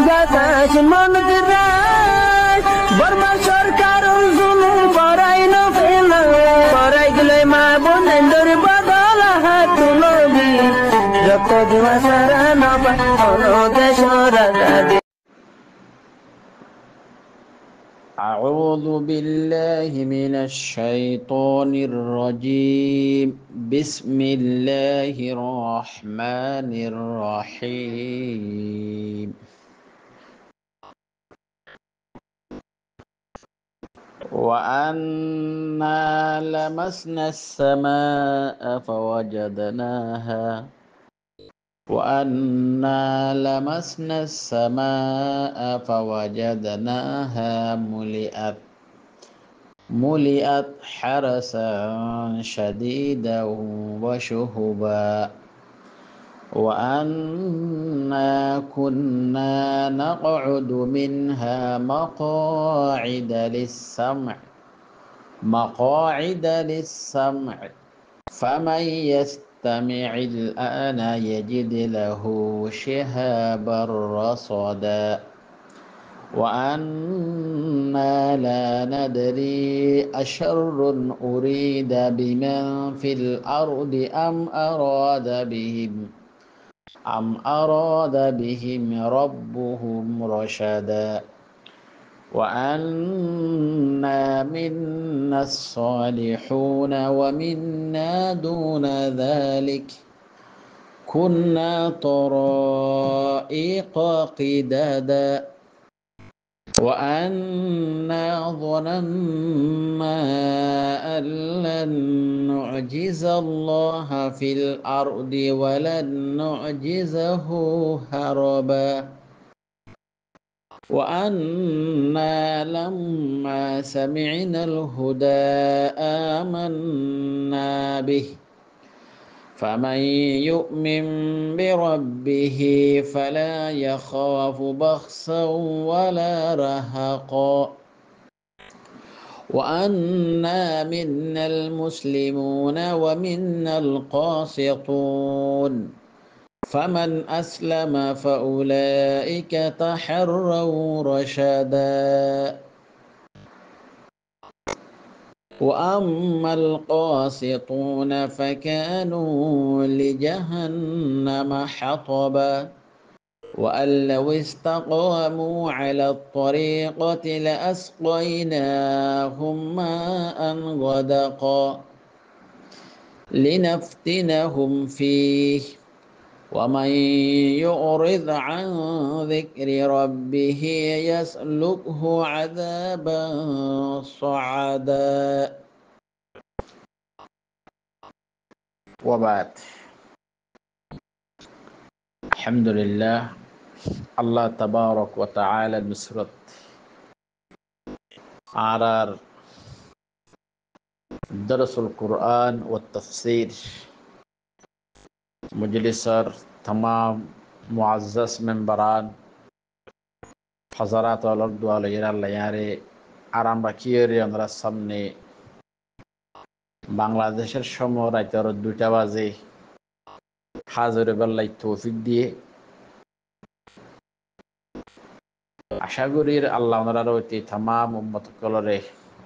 বাতাস মন দিরাই বর্মা সরকার জুলুম করাই না ফেলা করাই গেলে মা বোনের বদল হাত তুলবি যত দিবা সারা না পালো দেশ রাজা। أعوذ بالله من الشيطان الرجيم. بسم الله الرحمن الرحيم. وأنا لمسنا السماء فوجدناها ملئت حرسا شديدا وشهبا وأنا كنا نقعد منها مقاعد للسمع فمن يستمع الآن يجد له شهابا رصدا وأنا لا ندري أشر أريد بمن في الأرض أم أراد بهم ربهم رشدا وأنا منا الصالحون ومنا دون ذلك كنا طرائق قددا وأنا ظننا أن لن نعجز الله في الأرض ولن نعجزه هربا وأنا لما سمعنا الهدى آمنا به فمن يؤمن بربه فلا يخاف بخسا ولا رهقا وأنا منا المسلمون ومنا القاسطون فمن أسلم فأولئك تحروا رشدا وأما القاسطون فكانوا لجهنم حطبا وأن لو استقاموا على الطريقة لأسقيناهم ماء غدقا لنفتنهم فيه ومن يعرض عن ذكر ربه يسلكه عذابا صعدا وبعد الحمد لله الله تبارك وتعالى نصرت عرار درس القرآن والتفسير مجلسر تمام معزز منبران حضرات الأرض والياري আরাম রাখিয়ে আমরা সামনে বাংলাদেশের সময় রাত 2টা বাজে হাজির বেলায় তৌফিক দিয়ে আশা করি আল্লাহ ওনার অতি तमाम উম্মত কলরে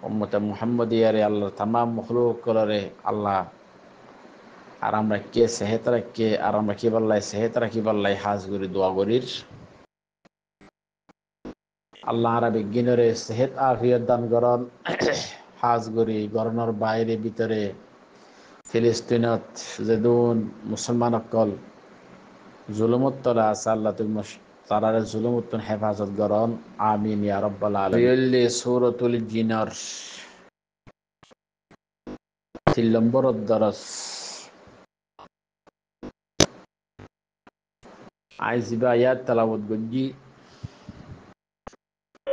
উম্মতে মুহাম্মদিয়ারে আল্লাহ तमाम মখলুক কলরে আল্লাহ আরাম রাখিয়ে সেহত রাখিয়ে আরাম রাখিয়ে বেলায় সেহত রাখি বেলায় হাজ করি দোয়া করির আল্লাহ আরবি গিনরে সেহত আফিয়ত দান করন হাজ করি গরনের বাইরে ভিতরে ফিলিস্তিনত যেদুন মুসলমান অকল জুলুমত তলা আছে আল্লাহ তুমি তারারে জুলুমত হেফাজত করন আমিন ইয়া রাব্বাল আলামিন সূরাতুল জিনার 3 নম্বর দরস আইজিবা আয়াত তেলাওয়াত গজি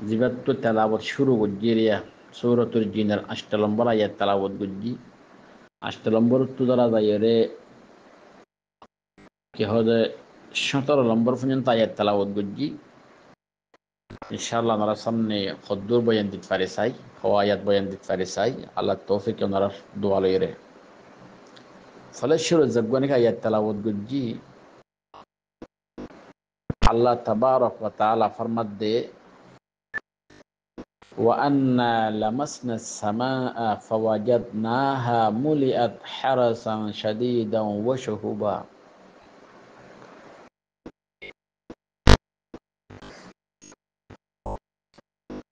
জিবাত তেলাওয়াত শুরু গজিরিয়া সূরাতুল জিনার 8 নম্বর আয়াত তেলাওয়াত গজি 8 নম্বর তুদরা যায়রে কি হবে 17 নম্বর পর্যন্ত আয়াত তেলাওয়াত গজি ইনশাআল্লাহ আমরা সামনে খুদ্দুর বয়ান দিতে পারি চাই আয়াত বয়ান দিতে পারি চাই আল্লাহ তৌফিক ওনার দোয়া লইরে ফলে শুরু জগবানিকা আয়াত তেলাওয়াত গজি আল্লাহ তাবারক ওয়া তাআলা ফরমাদ্দে ওয়া আন্না লামাসনা আস-সামাআ ফাওয়াজাদনাহা মুলিআত হারাসান শাদীদান ওয়া শুহুবা।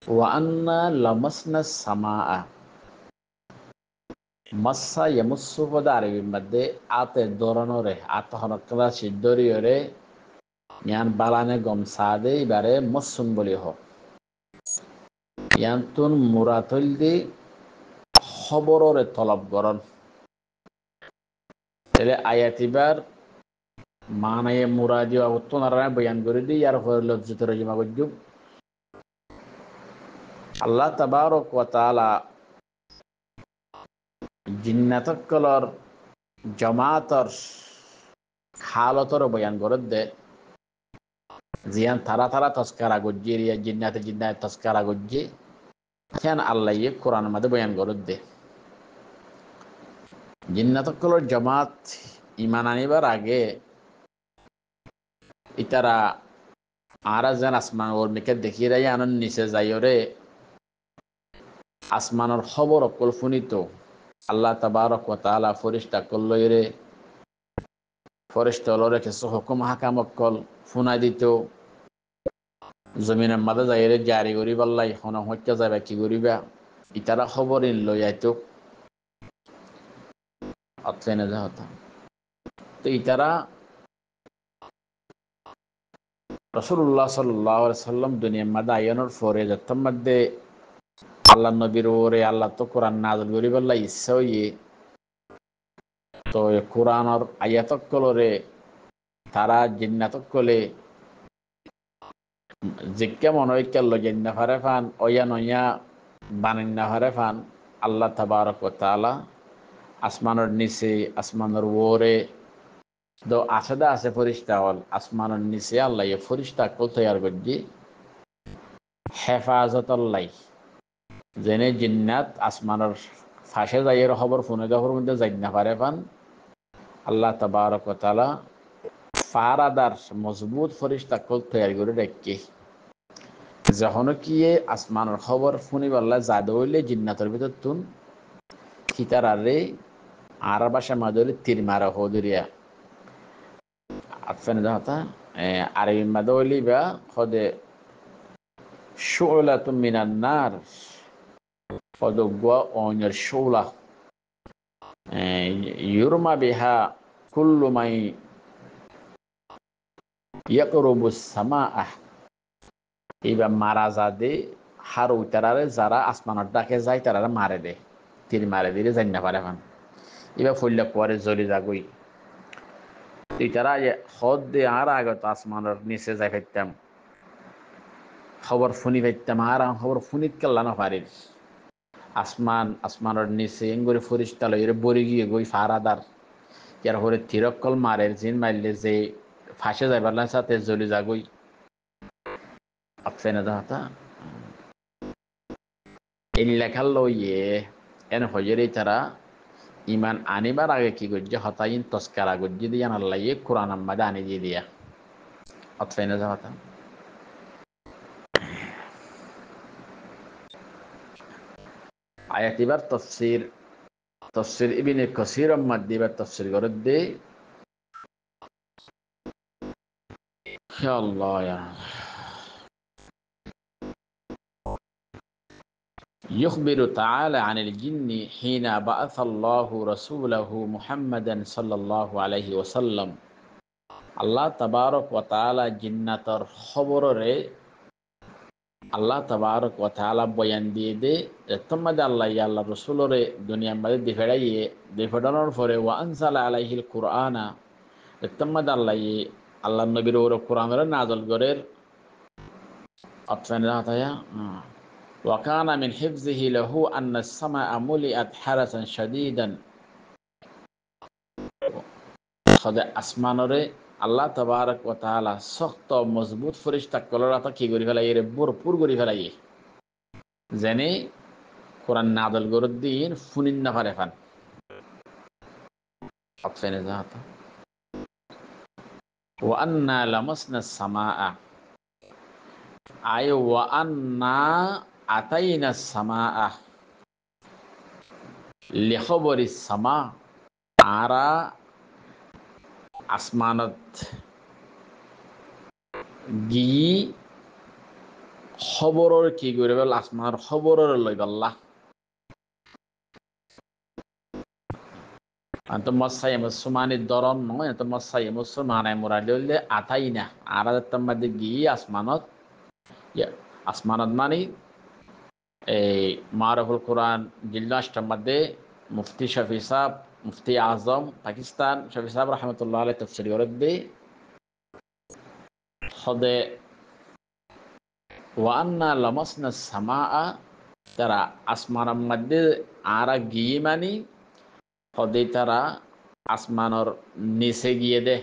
ওয়া আন্না লামাসনা আস-সামাআ মাসা ইয়ামুসসু পদ আরবির মধ্যে আতে দরনরে আত হরকরা সিদ্ধরিয়রে ইয়ান বালানে গম সাদে ইবারে মসসুন বলি হ ইয়ান্তুন মুরাতল দি খবররে তলব গরন তাহলে আয়াতিবার মানায়ে মুরাদি উত্তনারা বয়ান করে দি ইয়ার পরে লজ্জিত রজিমা গজ্জুব আল্লাহ তাবারক ওয়া তাআলা জিন্নাতকলর জামাতর হালতর বয়ান করে দে জিয়ান তারা তারা তস্কারা গজ্জি রিয়া জিন্নাতে জিন্নাতে তস্কারা গজ্জি কেন আল্লাহ ইয়ে কোরআন মধ্যে বয়ান করে দে জিন্নাতকলর জামাত ইমান আনিবার আগে ইতারা আরা যেন আসমান ওর মেকে দেখিয়ে রাই আনন নিচে যাইরে আসমানের খবর অকল ফুনিত আল্লাহ তাবারক ওয়া তাআলা ফেরেশতা কল্লইরে ফেরেশতা লরে কিছু হুকুম হাকাম অকল ফুনা দিত জমিনের মাঝে যাইরে জারি করি বললাই হন হত্যা যাবে কি করিবা ইতারা খবর ইন লই আইতো অতলেনে যা হতো তো ইতারা রাসূলুল্লাহ সাল্লাল্লাহু আলাইহি সাল্লাম দুনিয়ার মাঝে আয়ানোর পরে যতম মধ্যে আল্লাহ নবীর ওরে আল্লাহ তো কোরআন নাযিল করি বললাই ইচ্ছা হইয়ে তো কোরআনের আয়াতকলরে তারা জিন্নাতকলে জিজ্ঞা মনোইক্যাল লজেন্না ফারে ফান অয়া নয়া বানিন্না ফারে ফান আল্লাহ তাবারক ওয়া তাআলা আসমানের নিচে আসমানের ওরে দো আছেদা আছে ফরিস্তা হল আসমানের নিচে আল্লাহ এ ফরিস্তা কল তৈয়ার করছি হেফাজতল্লাই যেনে জিন্নাত আসমানের ফাঁসে যাইয়ের খবর ফোনে দখর মধ্যে যাই না পারে পান আল্লাহ তাবারক ওয়া তাআলা ফারাদার মজবুত ফরিস্তা কল তৈয়ার করে রেখে যখন কি আসমানের খবর শুনি বললা জাদু হইলে জিন্নাতের ভিতর তুন খিতার আরে আর বাসা মাদুরি তীর মারা হদুরিয়া আতফেন যাহতা আরবি মাদুলি বা খদে শুলাতুম মিনান নার ফদগুয়া অনের শুলা ইউরমা বিহা কুল্লু মাই ইয়াকরুবুস সামাআহ এইবার মারা যাদে হার উইতারারে যারা আসমানের ডাকে যায় তারা মারে দে তীর মারে দিলে যাই না পারে এখন এবার ফুললে পরে জ্বলি যাগই তারা হদ দে আর আগত আসমানের নিচে যাই ফেলতাম খবর ফুনি ফেলতাম আর খবর ফুনিত কেল্লা না পারি আসমানের নিচে এঙ্গরে ফরিস্তা লই বরি গিয়ে গই ফারাদার ইয়ার পরে তিরক্কল মারের জিন মারলে যে ফাঁসে যাইবার সাথে জ্বলি যাগই আপসেনা যাহতা এই লেখার লইয়ে এন হজরে তারা ইমান আনিবার আগে কি করছে হতাইন তস্কারা গজ্জি দিয়ে আল্লাহ কোরআন আম্মাদে আনি দিয়ে দিয়া অতফেনা যাহতা আয়াত এবার তফসির ইবনে কাসির মধ্যে এবার তফসির করে দে হে আল্লাহ يخبر تعالى عن الجن حين بعث الله رسوله محمدا صلى الله عليه وسلم আল্লাহ তাবারক ওয়া তাআলা জিন্নাতর খবরে আল্লাহ তাবারক ওয়া তাআলা বয়ান দিয়ে দে তোমাদের আল্লাহ রাসূলরে দুনিয়ার মধ্যে দিফেড়াইয়ে দিফেড়ানোর পরে ওয়া আনজালা আলাইহিল কুরআনা তোমাদের আল্লাহ নবীর ওর কোরআনের নাযিল করের অপশন রাতায়া ওয়া কানা মিন হিফজিহি লাহু আন্না আস-সামা'a মুলিআত হারাসান শাদীদান খোদা আসমানরে আল্লাহ তাবারক ওয়া তাআলা শক্ত মজবুত ফেরেশতা কলরাতা কি করি ফেলাই এর ভরপুর করি ফেলাই জেনে কোরআন নাযিল করে দিন ফুনিন না পারে ফান অপশনে যাতা ওয়া আন্না লামাসনা সামাআ আয় ওয়া আন্না আতাইনা সামাআ লিখবরি সামা আরা আসমানত গি খবরের কি করে বল আসমানের খবরের লই গল্লা আন্ত মসাই মুসলমানি দরন নয় এত মসাই মুসলমানায় মুরাদ হইলে আতাই না আর মধ্যে গিয়ে আসমানত আসমানত মানে এই মারুফুল কোরআন জিল্লাস্টার মধ্যে মুফতি শফি সাহেব মুফতি আজম পাকিস্তান শফি সাহেব রহমতুল্লাহ আলাই তফসির করবে হদে ওয়ান্না লামাসনা সামাআ তারা আসমানের মধ্যে আরা গিয়ে মানি হদে তারা আসমানর নিচে গিয়ে দে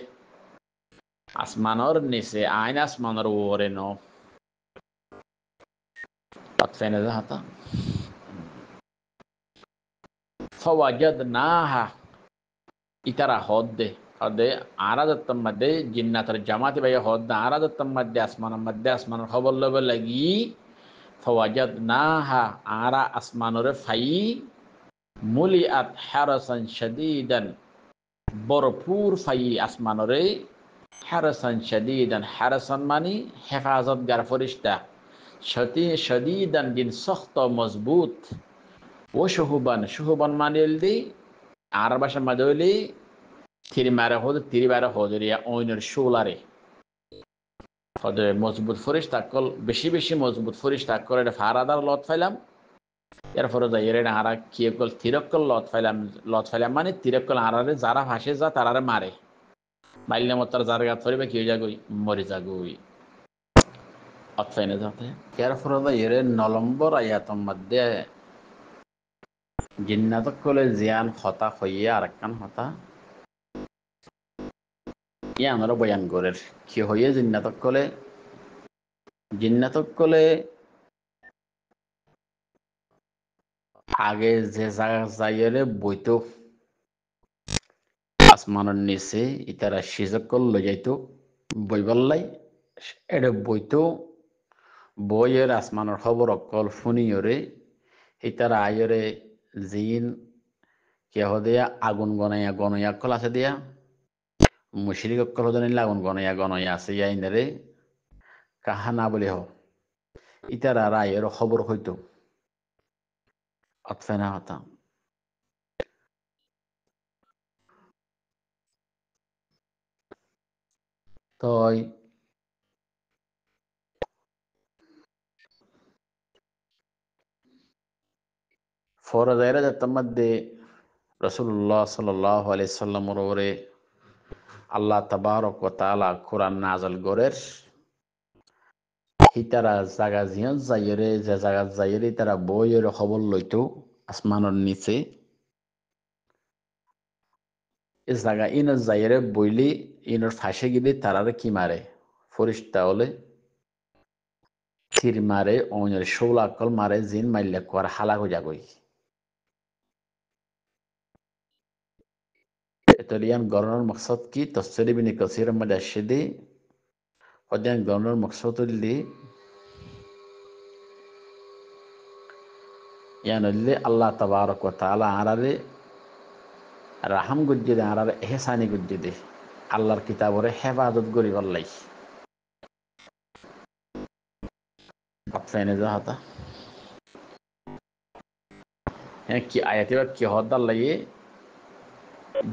আসমানর নিচে আইন আসমানর ওরে ন পাতফেনে হাতা ফাওয়াজাদনাহা ইতারা হদে হদে আরাদত্তম মধ্যে জিন্নাতের জামাতে ভাই হদ আরাদত্তম মধ্যে আসমানের খবর লবে লাগি ফাওয়াজাদনাহা আরা আসমানর ফাই মুলিআত হারাসান শাদীদান ভরপুর ফাই আসমানরে হারাসান শাদীদান হারাসান মানে হেফাজতগার ফেরেশতা শাদীদান দিন শক্ত মজবুত ও শুহুবান মানে দি আর ভাষা মাঝে হইলে তিরিবারে হদরিয়া ওইনের শোলারে হদে মজবুত ফেরেশতা কল বেশি বেশি মজবুত ফেরেশতা কল এটা ফারাদার লত ফাইলাম এরপরে যাই এর আরা কি কল তিরকল লত ফাইলাম মানে তিরকল আরারে যারা ভাসে যা তারারে মারে মাইলে মতার জারগা ধরিবে কি যাগই মরে যাগই অতফাইনে যাতে এরপরে যাই এর 9 নম্বর আয়াতের মধ্যে জিন্নাতক কলে জিয়ান হতা হইয়া আরেকখান হতা আমরা বয়ান করের কি হইয়ে জিন্নাতক কলে আগে যে জায়গা যাইরে বইতো আসমানের নিচে ইতারা সিজক করলে যাইতো বইবল্লাই এটা বইতো বইয়ের আসমানের খবর অকল ফুনিয়রে ইতারা আয়রে জিন কেহ দিয়া আগুন গনাইয়া কল আছে দিয়া মুশরিক অকল জানিলে আগুন গনাইয়া আছে ইয়াইনারে কাহানা বলে হ ইতারা রায়ের খবর হইতো অতফেনা হতা তই ফরজাইরা যার মধ্যে রাসূলুল্লাহ সাল্লাল্লাহু আলাইহি সাল্লামের উপরে আল্লাহ তাবারক ওয়া তাআলা কোরআন নাযিল করের হিতারা জায়গা জিয়ান যাইরে যে জায়গা যাইরে তারা বইয়ের খবর লইতো আসমানের নিচে এই জায়গা ইনের যাইরে বইলি ইনের ফাঁসে গিয়ে তারারে কি মারে ফরিস্তা হলে তীর মারে অনের শৌলাকল মারে জিন মাইলে কোয়ার হালা হয়ে যাগই এতলিয়ান গণনার মকসদ কি তফসির ইবনে কাসির মধ্যে আসছে অধ্যায়ন গণনার মকসদ হইলে ইয়ান হইলে আল্লাহ তাবারক ওয়া তাআলা আরারে রাহাম গুজ্জে দে আরারে এহসানি গুজ্জে দে আল্লাহর কিতাবরে হেফাজত করি বললাই ফেনে যাহাতা হ্যাঁ কি আয়াতে বা কি হদার লাগে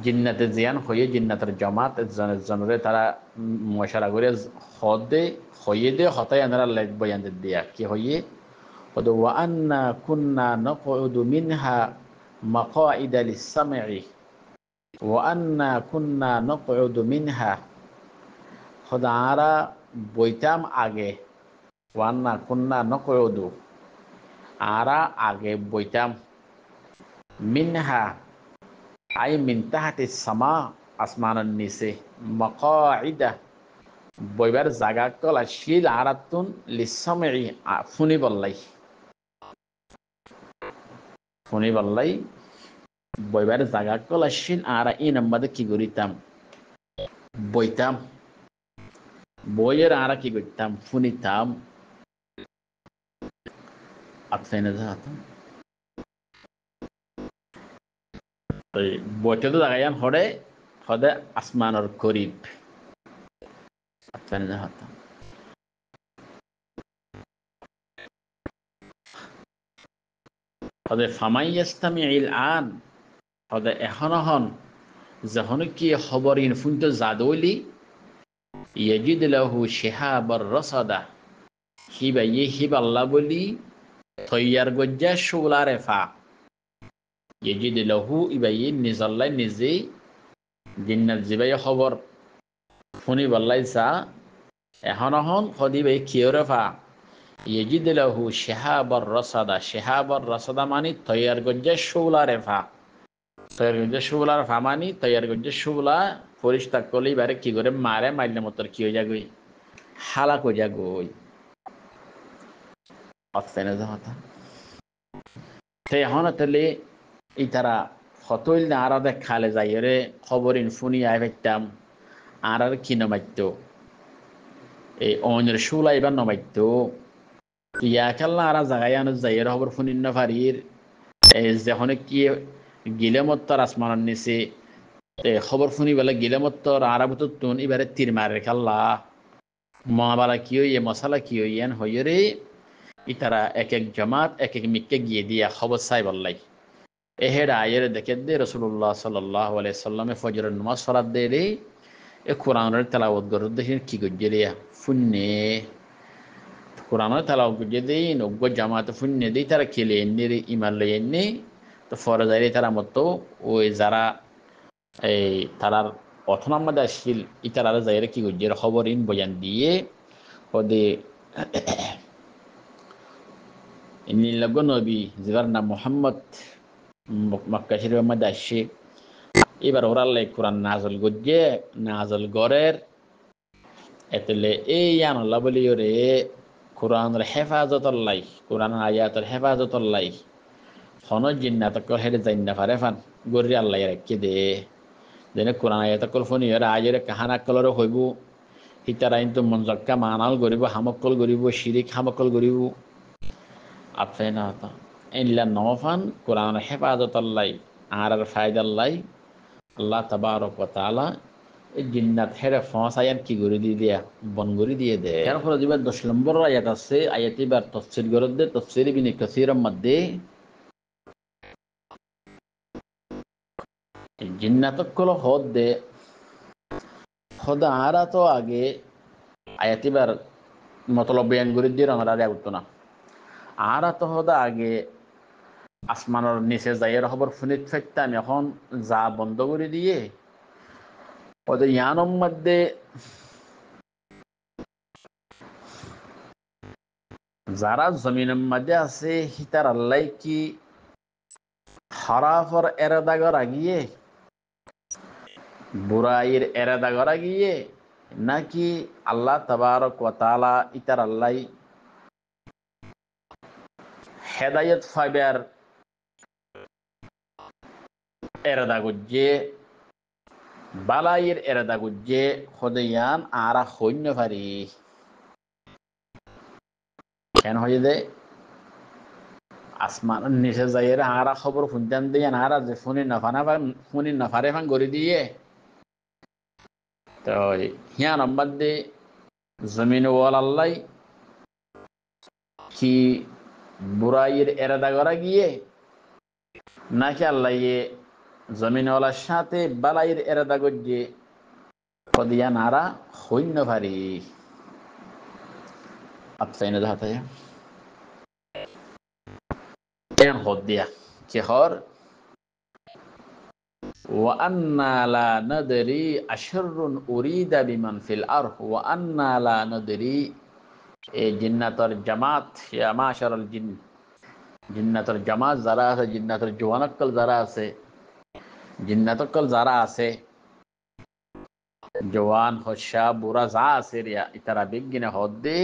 জিন্নাতে জিয়ান হয়ে জিন্নাতের জামাত জনরে তারা মশারা করে হয়ে দে হতায় আনারা লাইক বয়ান দিয়া কি হয়ে ওয়া আন্না কুন্না নাকউদু মিনহা মাকআইদা লিস-সামঈ ওয়া আন্না কুন্না নাকউদু মিনহা খোদারা বইতাম আগে ওয়া আন্না কুন্না নাকউদু আরা আগে বইতাম মিনহা আই মিন তাহাতি সামা আসমানের নিচে মাকআইদা বইবার জায়গা কলা শিল আরাতুন লিস-সামঈ ফুনি বললাই বইবার জায়গা কলা শিল আরা ইন মধ্যে কি করিতাম বইতাম বইয়ের আরা কি করতাম ফুনিতাম আতফেনে যাতাম ওই বইটা তো জায়গায় হরে হদে আসমানের করিব আতফেনে যাতাম হদে ফামাইয়াস্তামি ইল আন হদে এখন হন যখন কি খবর ইনফুনটো জাদইলি ইয়াজিদ লাহু শিহাবার রসাদা হিবা হিব আল্লাহ বলি তৈয়ার গজ্জা শুলারে ফা ইয়াজিদ লাহু ইবাই নিজল্লাই নিজেই জিন্নাত জিবাই খবর শুনি বল্লাই চা এখন হন সদি বাই কিয়রে ফা ইয়াজিদ লাহু শিহাবার রসাদা মানি তৈয়ার গজ্জা শুলারে ফা তৈয়ার গজ্জা শুলার ফা মানি তৈয়ার গজ্জা শুলা পরিষ্কার করলে এবারে কি করে মারে মারলে মতর কি হয়ে যাগই হালাক হয়ে যাগই অতফেনে যাতা এখন তাহলে এই তারা হতইল না আর খালে যাই রে খবর ইনফুনি আই পাইতাম আর কি নমাইতো এই অন্যের শুলা এবার নমাইতো ইয়া খেলনা আর জায়গায় আনো যাই খবর ফুনি নফারির যখন কি গিলেমত্তর আসমানের নিচে খবর শুনি বেলা গিলেমত্তর আরাবত তুন এবারে তীর মারে খেললা মহাবালা কি হইয়ে মশালা কি হইয়েন হইয়ে রে ইতারা এক এক জামাত এক এক মিককে গিয়ে দিয়া খবর চাই বললাই এহের আয়ের দেখে দে রসুল্লাহ সাল্লাহ সাল্লামে ফজরের নামাজ সরাত দে রে এ কোরআনের তেলাওয়াত করে দেখি কি করছে রে ফুন্নে কোরআনের তেলাওয়াত করছে দেই নব্য জামাত ফুন্নে দেই তারা খেলে এনে রে ইমান লই এনে তো ফরজাইরে তারা মতো ওই যারা এই তারার অথনার মধ্যে আসছিল ইতারা যাইরে কি করছে খবর ইন বয়ান দিয়ে ওদের নীলজ্ঞ নবী যার নাম মোহাম্মদ মক্কা শরীফের মধ্যে আসছে এবার ওরাল্লাই কোরআন নাজল গজ্জে নাজল গড়ের এতলে এই আনল্লাহ বলি ওরে কোরআনের হেফাজতল্লাই কোরআন আয়াতের হেফাজতল্লাই হন জিন্নাতক হেরে জান্না ফারে ফান গরি আল্লাহ রাখি দে যেনে কোরআন আয়াতকল ফোন ইয়ার আজরে কাহানাকলর হইব হিতারা কিন্তু মনজক্কা মানাল গরিব হামকল গরিব শিরিক হামকল গরিব আতফেনা হতা ইল্লা নফান কোরআনের হেফাজতল্লাই আর ফায়দাল্লাই আল্লাহ তাবারক ওয়া তাআলা এই জিন্নাত হেরে ফসায়ান কি করে দিয়ে দেয়া বন করে দিয়ে দেয় এর ফলে যেবার 10 নম্বর আয়াত আছে আয়াত এবার তাফসীর করে দে তাফসীর ইবনে কাসীরের মধ্যে জিন্নাতক কল হদ দে খোদা আরা তো আগে আয়াত এবার মতলব বয়ান করে দিয়ে রঙার আগে উঠতো না আরা তো হদা আগে আসমানের নিচে যাইয়ের খবর ফুনিত ফেকতাম এখন যা বন্ধ করে দিয়ে ওদের ইয়ানোর মধ্যে যারা জমিনের মধ্যে আছে হিতার আল্লাহ কি খারাপর এরাদা করা গিয়ে বুরাইয়ের এরাদা করা গিয়ে নাকি আল্লাহ তাবারক ওয়া তাআলা ইতার আল্লাহ হেদায়েত ফাইবার এরাদা গুজে বালাইয়ের এরাদা গুজে খোদায়ান আরা হইন্য পারি কেন হয়ে দে আসমান নিচে যাইয়ের আরা খবর ফুনতান দিয়ে আরা যে ফোনে নাফারে ফান করে দিয়ে তো হিয়া নম্বর দে জমিন ওয়াল আল্লাহ কি বুরাইয়ের এরাদা করা গিয়ে নাকি আল্লাহ জমিনওয়ালার সাথে বালাইয়ের এরাদা গজ্জে কদিয়া নারা হইন্য ভারি আত্মাইনে যাতে এন হদ দিয়া কি হর وأنا لا ندري أشر أريد بمن في الأرض وأنا لا ندري জিন্নাতর জামাত ইয়া মাশারাল জিন জিন্নাতর জামাত যারা আছে জিন্নাতর জওয়ানকল যারা আছে জিন্নাতকল যারা আছে জওয়ান হশা বুড়া যা আছে রিয়া ইতারা বিজ্ঞানে হদ্দে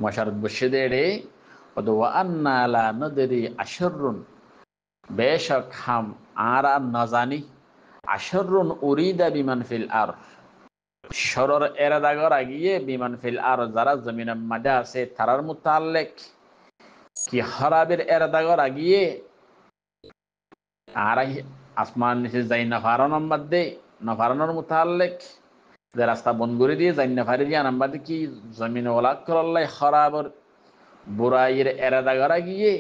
মশারত বসে দে রে ওয়া আন্না লা নাদরি আশরুন বেশক হাম আরা না জানি আশরুন উরিদা বিমান ফিল আরদ সরর এরাদাগর আগিয়ে বিমান ফিল আর যারা জমিনের মাঝে আছে তারার মুতাল্লিক কি হরাবের এরাদাগর আগিয়ে আর আসমান নিচে যাই না ফারানোর মধ্যে না ফারানোর মুতাল্লিক যে রাস্তা বন্ধ করে দিয়ে যাই না ফারি দিয়ে নাম্বার কি জমিন ওলাক করল্লাই হরাবর বুরাইয়ের এরাদাগর আগিয়ে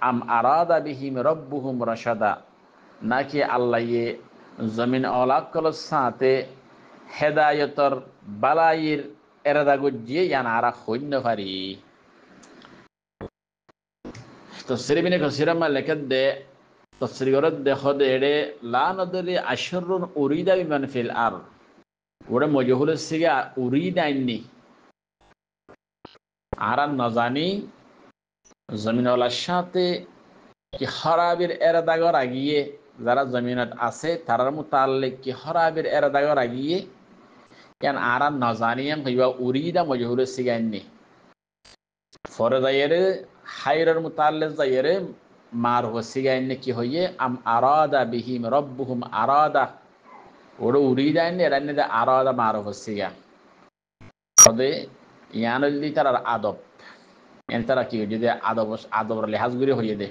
আম আরাদা বিহিম রব্বুহুম রাশাদা নাকি আল্লাহ জমিন ওলাকল সাথে হেদায়তর বালাইয়ের এরাদা গজিয়ে ইয়ান আরা হইন্য পারি তফসির বিনে কসিরামা লেখত দে তফসির গরত দেখো দে এড়ে লা নদরি আশরুন উরিদা বিমান ফিল আর ওরে মজহুল সিগে উরিদা ইন্নি আরা নজানি জমিন ওলার সাথে কি হরাবির এরাদাগর আগিয়ে যারা জমিনত আছে তারার মুতাল্লিক কি হরাবির এরাদাগর আগিয়ে কেন আরা নজানিয়াম হইবা উরিদা মজহুল সিগাইনি ফরে যাইরে হাইরের মুতাল্লিক যাইরে মার হো সিগাইনি কি হইয়ে আম আরাদা বিহিম রব্বুহুম আরাদা ওরে উরিদা ইন্নি এরান্নি দে আরাদা মার হো সিগা সদে ইয়ানলি তারার আদব এন তারা কি যদি আদবর লেহাজ গুরি হইয়ে দে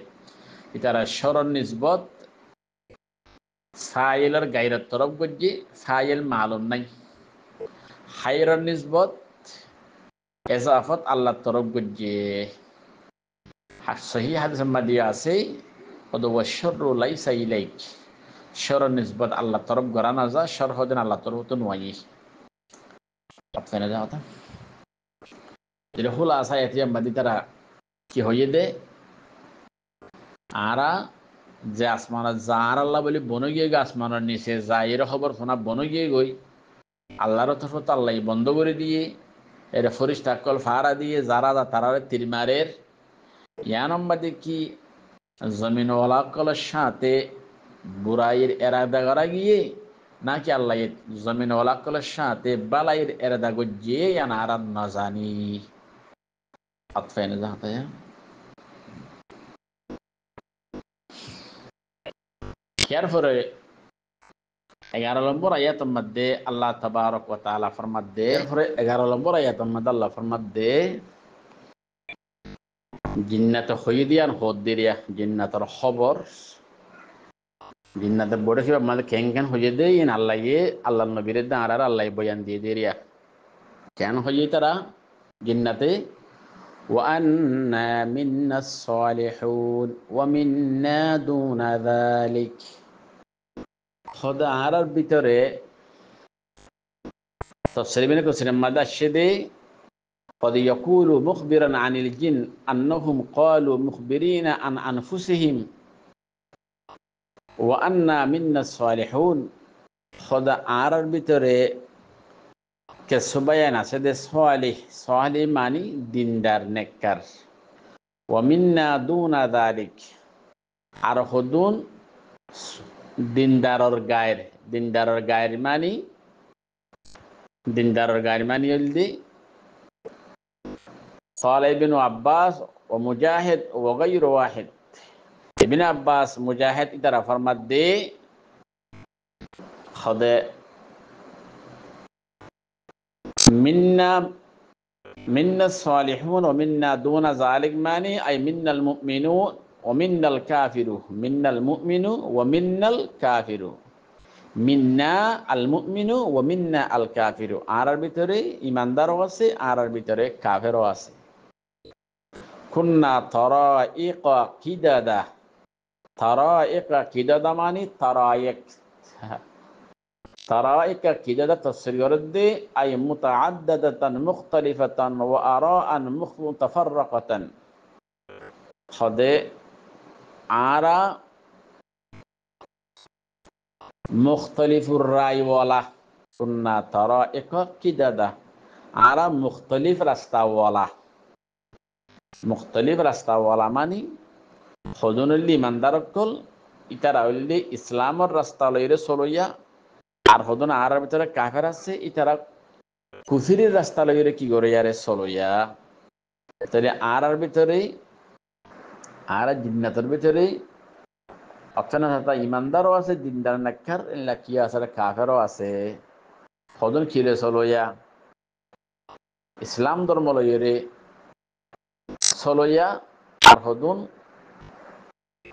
ইতারা স্মরণ নিসবত ফাইলের গাইরের তরফ গজ্জি ফাইল মালুম নাই হাইরের নিসবত এজাফত আল্লাহর তরফ গজ্জি সহি হাদিস মাদি আছে অদওয়া শাররু লাইসা ইলাইক স্মরণ নিসবত আল্লাহর তরফ গরা না যা শর হদেন আল্লাহর তরফ তো নয় আপনি না যাওয়া যেটা হুলা আসা এতিয়াম মাদি তারা কি হইয়ে দে আরা যে আসমানের যার আল্লাহ বলি বন গিয়ে গো আসমানের নিচে যাইয়ের খবর ফোনা বন গিয়ে গই আল্লাহর তরফ আল্লাহ বন্ধ করে দিয়ে এর ফরিস্তা কল ফাড়া দিয়ে যারা তারা তিরমারের ইয়া নম্বর কি জমিন ওলাকলের সাথে বুরাইয়ের এরাদা করা গিয়ে নাকি আল্লাহ জমিন ওলাকলের সাথে বালাইয়ের এরাদা গজিয়ে ইয়ান আর না জানি আতফাইনে যাতে এরপরে 11 নম্বর আয়াতের মধ্যে আল্লাহ তাবারক ওয়া তাআলা ফরমাত দে এরপরে 11 নম্বর আয়াতের মধ্যে আল্লাহ ফরমাত দে জিন্নাত হইদিয়ান হদ্দিরিয়া জিন্নাতের খবর জিন্নাতের বড় কি মানে কেন কেন হইয়ে দে ইন আল্লাহ আল্লাহর নবীর দাঁড়ার আল্লাহ বয়ান দিয়ে দিরিয়া কেন হইয়ে তারা জিন্নাতে ওয়া আন্না মিন্নাস সালিহুন ওয়া মিন্না দুনা যালিক খোদা আর ভিতরে তফসির বিনে কসিরাম মাদাশিদে قد يقول مخبرا عن الجن أنهم قالوا مخبرين عن أنفسهم وأنا منا الصالحون خدا عرر بتره كسبيان أسد صالح ماني ديندار نكر ومنا دون ذلك أرخدون ديندار غير ماني يلدي قال ابن عباس ومجاهد وغير واحد ابن عباس مجاهد ادرا فرمت دے خد منا الصالحون ومنا دون ذلك ماني اي منا المؤمنون ومنا الكافر منا المؤمن ومنا الكافر মিন্না আল মুমিনু ওয়া মিন্না আল কাফিরু আরার ভিতরে ঈমানদারও আছে আরার ভিতরে কাফেরও আছে কুন্না তারাইকা কিদাদা মানে তারাইকা কিদাদা তাফসীর করতে আই মুতাআদ্দাদাতান মুখতালিফাতান ওয়া আরাআন মুতাফাররাকাতান খদে আরা মুখতালিফুর রায়ওয়ালা সুন্না তারাইকা কিদাদা আরা মুখতালিফ রাস্তাওয়ালা মানে হজনুল্লি ইমানদারকল ইতারা হইলে ইসলামের রাস্তা লইরে চলইয়া আর হজন আর ভিতরে কাফের আছে ইতারা কুফরির রাস্তা লইরে কি করে ইয়ারে চলইয়া তাহলে আর ভিতরে আর জিন্নাতের ভিতরে অপশন আছে ইমানদারও আছে দিনদার নাক্কার ইল্লা কি আছে কাফেরও আছে হদন খিলে চলইয়া ইসলাম ধর্ম লইরে চলইয়া আর হদুন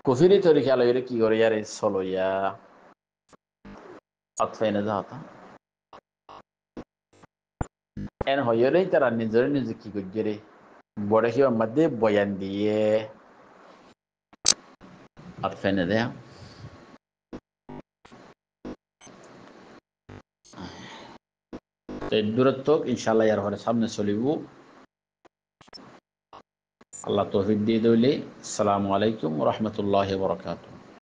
কুফিরি তরিকা লইরে কি করে ইয়ারে চলইয়া অতফাইনে যাতা এন হইরে তারা নিজের নিজে কি করে বড় কিবার মধ্যে বয়ান দিয়ে অতফাইনে দেয়া দূরত্ব ইনশাআল্লাহ ইয়ার ঘরে সামনে চলিব আল্লাহ তৌফিক দিয়ে দইলে আসসালামু আলাইকুম ওয়া রাহমাতুল্লাহি ওয়া বারাকাতুহু।